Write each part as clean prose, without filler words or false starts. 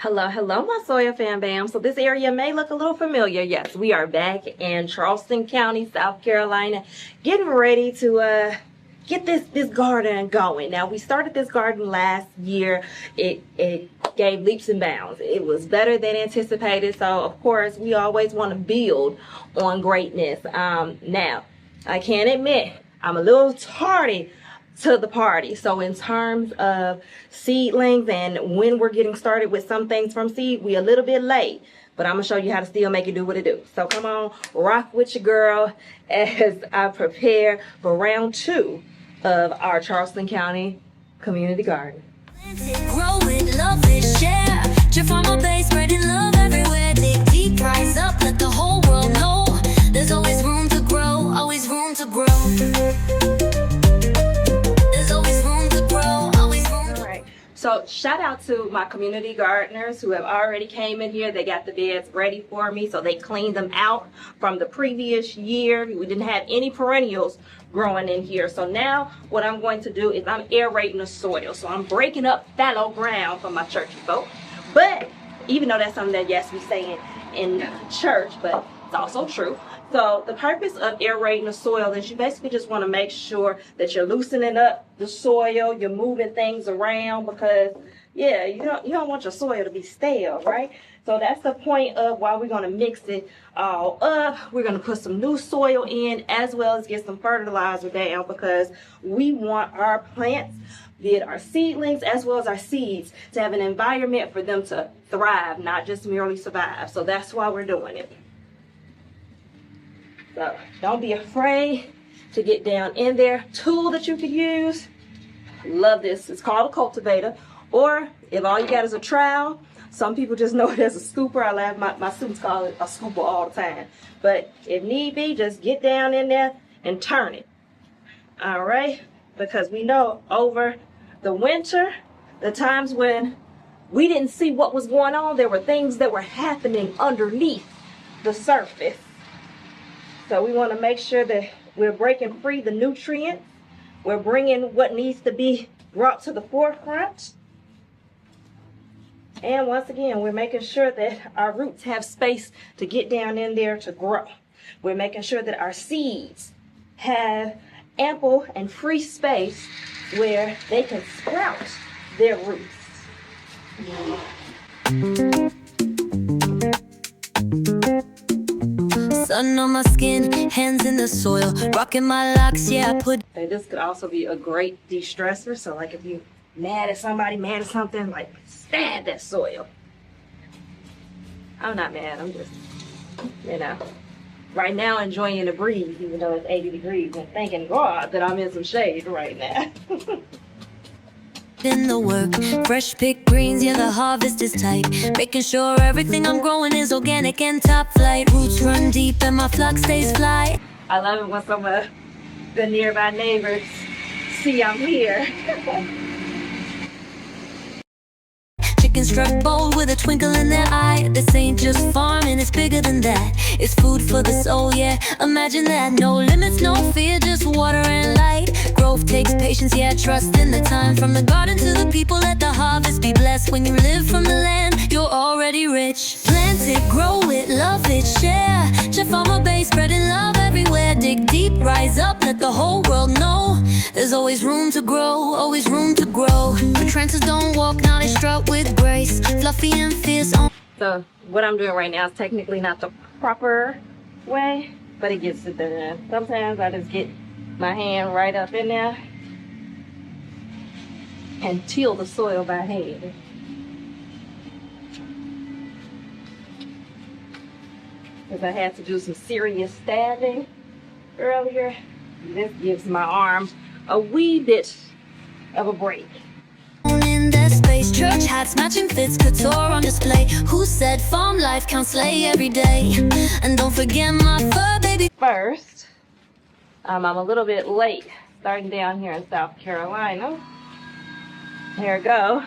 Hello, my soil fan bam. So this area may look a little familiar. Yes, we are back in Charleston County, South Carolina, getting ready to get this garden going. Now, we started this garden last year. It gave leaps and bounds. It was better than anticipated. So, of course, we always want to build on greatness. Now, I can admit, I'm a little tardy to the party. So in terms of seedlings and when we're getting started with some things from seed, we're a little bit late, but I'm gonna show you how to still make it do what it do. So come on, rock with your girl as I prepare for round 2 of our Charleston County community garden. Grow it, love it, share. ChiFarmerBae, spreading love everywhere. Dig deep, rise up, let the whole world know. There's always room to grow, always room to grow. So shout out to my community gardeners who have already came in here. They got the beds ready for me. So they cleaned them out from the previous year. We didn't have any perennials growing in here. So now what I'm going to do is I'm aerating the soil. So I'm breaking up fallow ground for my churchy folk. But even though that's something that, yes, we say in church, but it's also true. So the purpose of aerating the soil is you basically just want to make sure that you're loosening up the soil, you're moving things around because, yeah, you don't want your soil to be stale, right? So that's the point of why we're going to mix it all up. We're going to put some new soil in as well as get some fertilizer down because we want our plants, be it our seedlings as well as our seeds, to have an environment for them to thrive, not just merely survive. So that's why we're doing it. So don't be afraid to get down in there. Tool that you could use, love this. It's called a cultivator. Or if all you got is a trowel, some people just know it as a scooper. I laugh, my students call it a scooper all the time. But if need be, just get down in there and turn it. All right? Because we know over the winter, the times when we didn't see what was going on, there were things that were happening underneath the surface. So we want to make sure that we're breaking free the nutrients. We're bringing what needs to be brought to the forefront. And once again, we're making sure that our roots have space to get down in there to grow. We're making sure that our seeds have ample and free space where they can sprout their roots. Sun on my skin, hands in the soil, rocking my locks, yeah, I put. And this could also be a great de-stressor. So like if you're mad at somebody, mad at something, like stab that soil. I'm not mad, I'm just, right now enjoying the breeze, even though it's 80 degrees, and thanking God that I'm in some shade right now. In the work, fresh picked greens, yeah, the harvest is tight. Making sure everything I'm growing is organic and top flight. Roots run deep and my flock stays fly. I love it when some of the nearby neighbors see I'm here. Chickens struck bold with a twinkle in their eye. This ain't just farming, it's bigger than that. It's food for the soul, yeah, imagine that. No limits, no fear, just water and light. Growth takes patience, yeah, trust in the time. From the garden to the people, let the harvest be blessed. When you live from the land, you're already rich. Plant it, grow it, love it, share. ChiFarmerBae, spreading love everywhere. Dig deep, rise up, let the whole world know. There's always room to grow, always room to grow. The trances don't walk, now they strut with grace. Fluffy and fierce on. So what I'm doing right now is technically not the proper way, but it gets it done. Sometimes I just get my hand right up in there and till the soil by hand. Because I had to do some serious stabbing earlier. This gives my arm a wee bit of a break. In that space, church hats, matching fits, couture on display. Who said farm life counts slay every day? And don't forget my fur baby. First, I'm a little bit late starting down here in South Carolina. Here we go.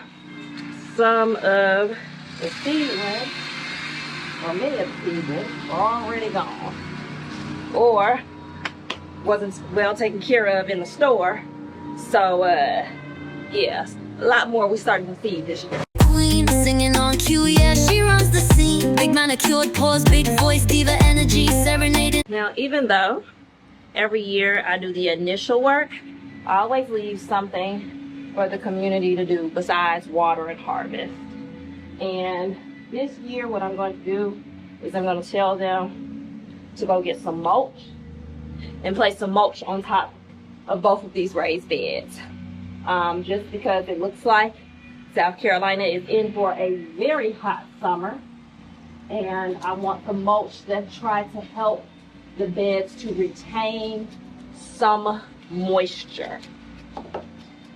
Some of the seedlings, or many of the seedlings, are already gone. Or wasn't well taken care of in the store. So, yes, a lot more we starting to see this year. Queen singing on cue, manicured paws, big voice, diva energy, serenading. Now, even though every year I do the initial work, I always leave something for the community to do besides water and harvest. And this year what I'm going to do is I'm going to tell them to go get some mulch and place some mulch on top of both of these raised beds. Just because it looks like South Carolina is in for a very hot summer, and I want the mulch that try to help the beds to retain some moisture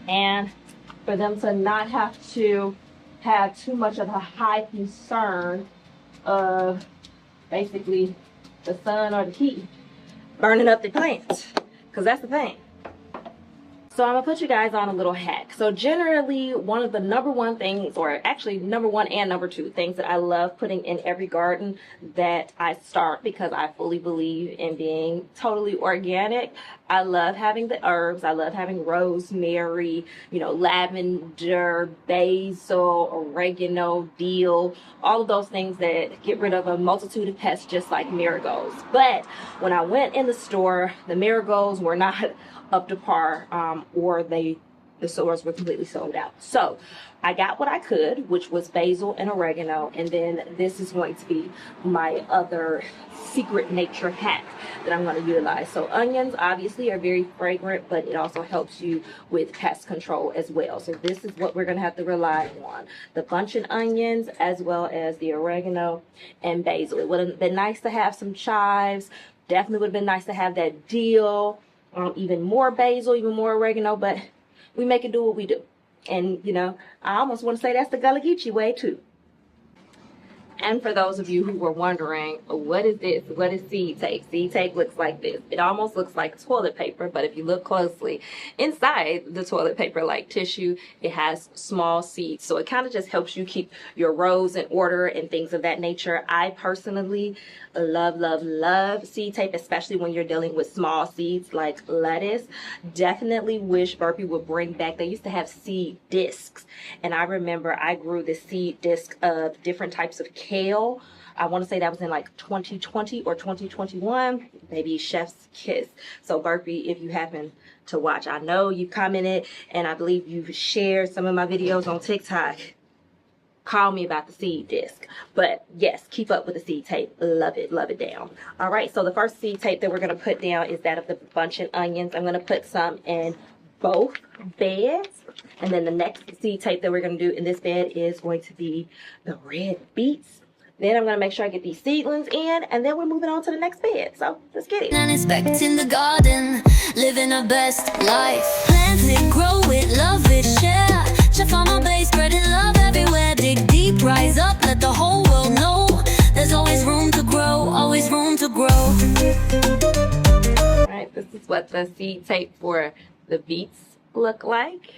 and for them to not have to have too much of a high concern of basically the sun or the heat burning up the plants, because that's the thing. So I'm gonna put you guys on a little hack. So generally, one of the number one things, or actually number one and number two things that I love putting in every garden that I start, because I fully believe in being totally organic. I love having the herbs. I love having rosemary, lavender, basil, oregano, dill, all of those things that get rid of a multitude of pests, just like marigolds. But when I went in the store, the marigolds were not up to par, or the stores were completely sold out. So I got what I could, which was basil and oregano, and then this is going to be my other secret nature hack that I'm going to utilize. So onions obviously are very fragrant, but it also helps you with pest control as well. So this is what we're going to have to rely on: the bunching onions as well as the oregano and basil. It would have been nice to have some chives. Definitely would have been nice to have that dill. Even more basil, even more oregano, but we make it do what we do. And, I almost want to say that's the Gullah Geechee way, too. And for those of you who were wondering, what is this? What is seed tape? Seed tape looks like this. It almost looks like toilet paper, but if you look closely, inside the toilet paper, like tissue, it has small seeds. So it kind of just helps you keep your rows in order and things of that nature. I personally love seed tape, especially when you're dealing with small seeds like lettuce. Definitely wish Burpee would bring back, they used to have seed discs. And I remember I grew the seed disc of different types of kale. I want to say that was in like 2020 or 2021, maybe chef's kiss. So Burpee, if you happen to watch, I know you commented and I believe you've shared some of my videos on TikTok. Call me about the seed disc. But yes, keep up with the seed tape. Love it down. All right, so the first seed tape that we're going to put down is that of the bunching onions. I'm going to put some in both beds. And then the next seed tape that we're going to do in this bed is going to be the red beets. Then I'm going to make sure I get these seedlings in, and then we're moving on to the next bed. So let's get it. And inspecting the garden, living our best life. Plant it, grow it, love it, share. ChiFarmerBae, spreading love everywhere. Dig deep, rise up, let the whole world know. There's always room to grow, always room to grow. All right, this is what the seed tape for the beets look like.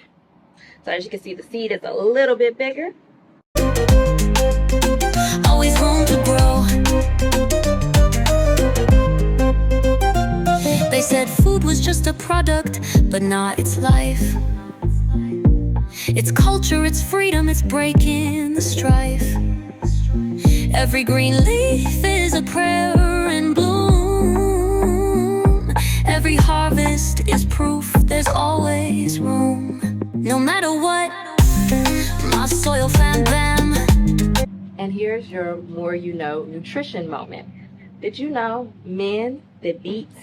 So as you can see, the seed is a little bit bigger. Always room to grow. They said food was just a product, but not its life. It's culture, it's freedom, it's breaking the strife. Every green leaf is a prayer in bloom. Every harvest is proof there's always room. No matter what, my soil fam bam. And here's your more you know nutrition moment. Did you know men that beets,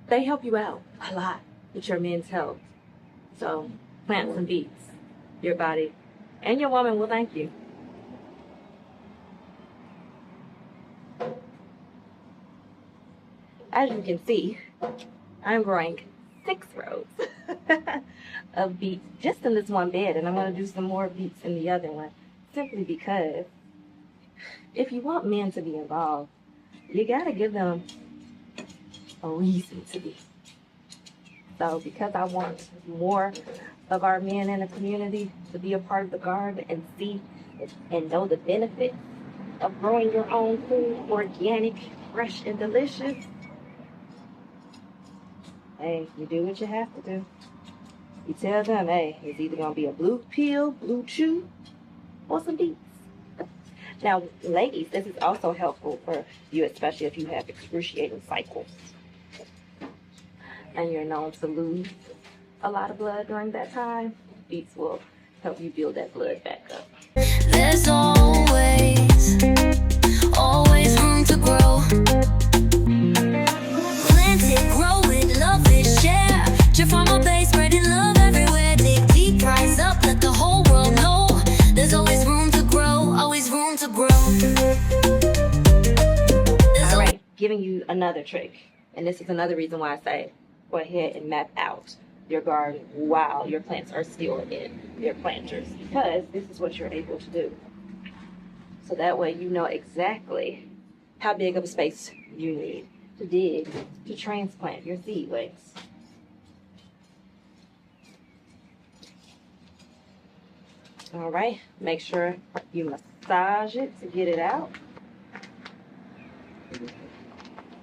they help you out a lot with your men's health. So plant some beets. Your body and your woman will thank you. As you can see, I'm growing 6 rows of beets just in this one bed, and I'm going to do some more beets in the other one, simply because if you want men to be involved, you got to give them a reason to be. So because I want more of our men in the community to be a part of the garden and see and know the benefits of growing your own food, organic, fresh, and delicious, hey, you do what you have to do. You tell them, hey, it's either going to be a blue peel, blue chew, or some beets. Now, ladies, this is also helpful for you, especially if you have excruciating cycles and you're known to lose a lot of blood during that time. These will help you build that blood back up. There's always room to grow. Plant it, grow it, love it, share. ChiFarmerBae, spreading love everywhere. Dig deep, rise up, let the whole world know. There's always room to grow, always room to grow. All right, giving you another trick. And this is another reason why I say go ahead and map out your garden while your plants are still in their planters, because this is what you're able to do. So that way you know exactly how big of a space you need to dig to transplant your seedlings. All right, make sure you massage it to get it out.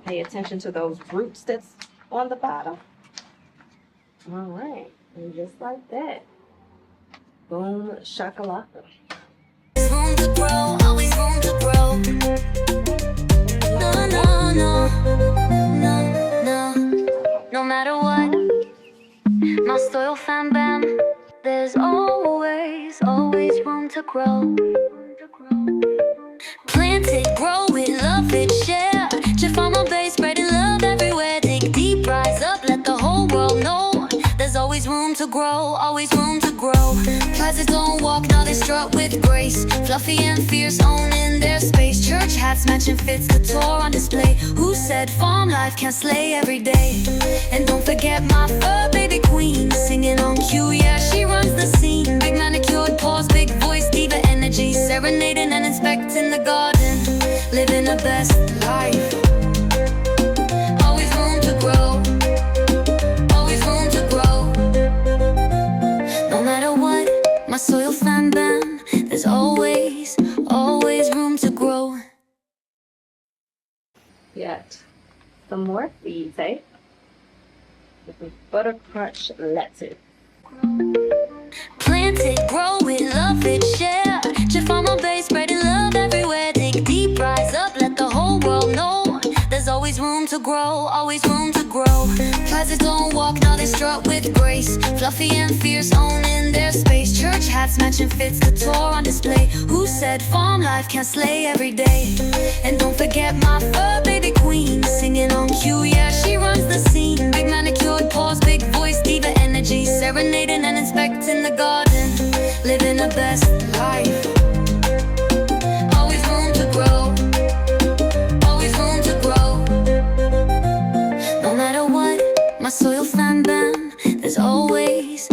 Pay attention to those roots that's on the bottom. All right, and just like that. Boom, shakalaka. Room to grow, always room to grow. No matter what, my soil fan bam. There's always room to grow. Plant it, grow it, love it, share. ChiFarmerBae, spreading love everywhere. Dig deep, rise up, let the whole world know. There's always room to grow, always room to grow. Prizes don't walk, now they strut with grace. Fluffy and fierce, owning their space. Church hats matching fits, couture on display. Who said farm life can slay every day? And don't forget my fur baby queen, singing on cue, yeah, she runs the scene. Big manicured paws, big voice, diva energy. Serenading and inspecting the garden, living the best life. Always room to grow, always room to grow. No matter what, my soil fan bam. There's always room to grow. Yet some more seeds, eh? With some butter crunch lettuce. Plant it, grow it, love it, share. ChiFarmerBae, spreading love everywhere. Dig deep, rise up, let the whole world know. There's always room to grow, always room to grow. Prizes don't walk, now they strut with grace. Fluffy and fierce, owning their space. Church hats matching fits, couture on display. Who said farm life can slay every day? And don't forget my fur baby queen, singing on cue, yeah, she runs the scene. Big manicured paws, big voice, diva energy. Serenading and inspecting the garden, living the best life. Always room to grow, always room to grow. No matter what, my soil fan bam. There's always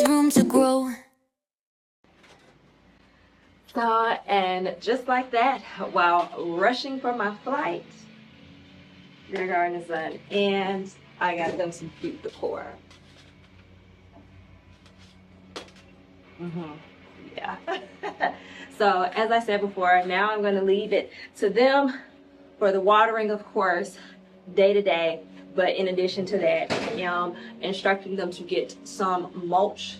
room to grow. And just like that, while rushing for my flight, their garden is done, and I got them some fruit decor. Yeah. So as I said before, now I'm going to leave it to them for the watering, of course, day to day. But in addition to that, instructing them to get some mulch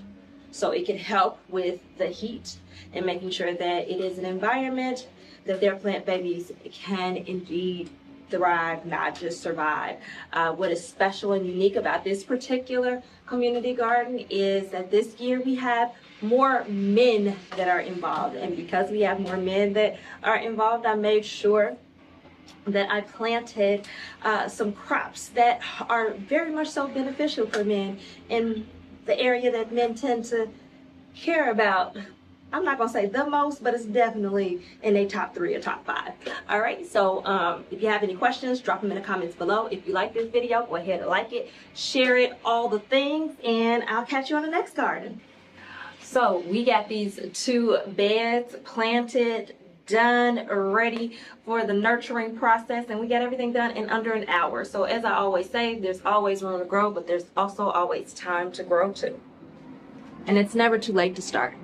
so it can help with the heat, and making sure that it is an environment that their plant babies can indeed thrive, not just survive. What is special and unique about this particular community garden is that this year we have more men that are involved, and because we have more men that are involved, I made sure that I planted some crops that are very much so beneficial for men in the area that men tend to care about. I'm not gonna say the most, but it's definitely in a top 3 or top 5. All right, so if you have any questions, drop them in the comments below. If you like this video, go ahead and like it, share it, all the things, and I'll catch you on the next garden. So we got these 2 beds planted, done, ready for the nurturing process, and we got everything done in under an hour. So as I always say, there's always room to grow, but there's also always time to grow too. And it's never too late to start.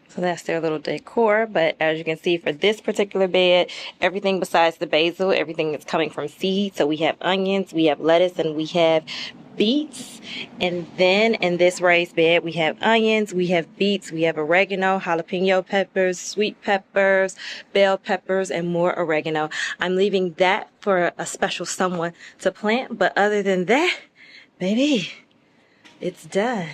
So that's their little decor, but as you can see for this particular bed, everything besides the basil, everything is coming from seed. So we have onions, we have lettuce, and we have beets. And then in this raised bed, we have onions, we have beets, we have oregano, jalapeno peppers, sweet peppers, bell peppers, and more oregano. I'm leaving that for a special someone to plant. But other than that, baby, it's done.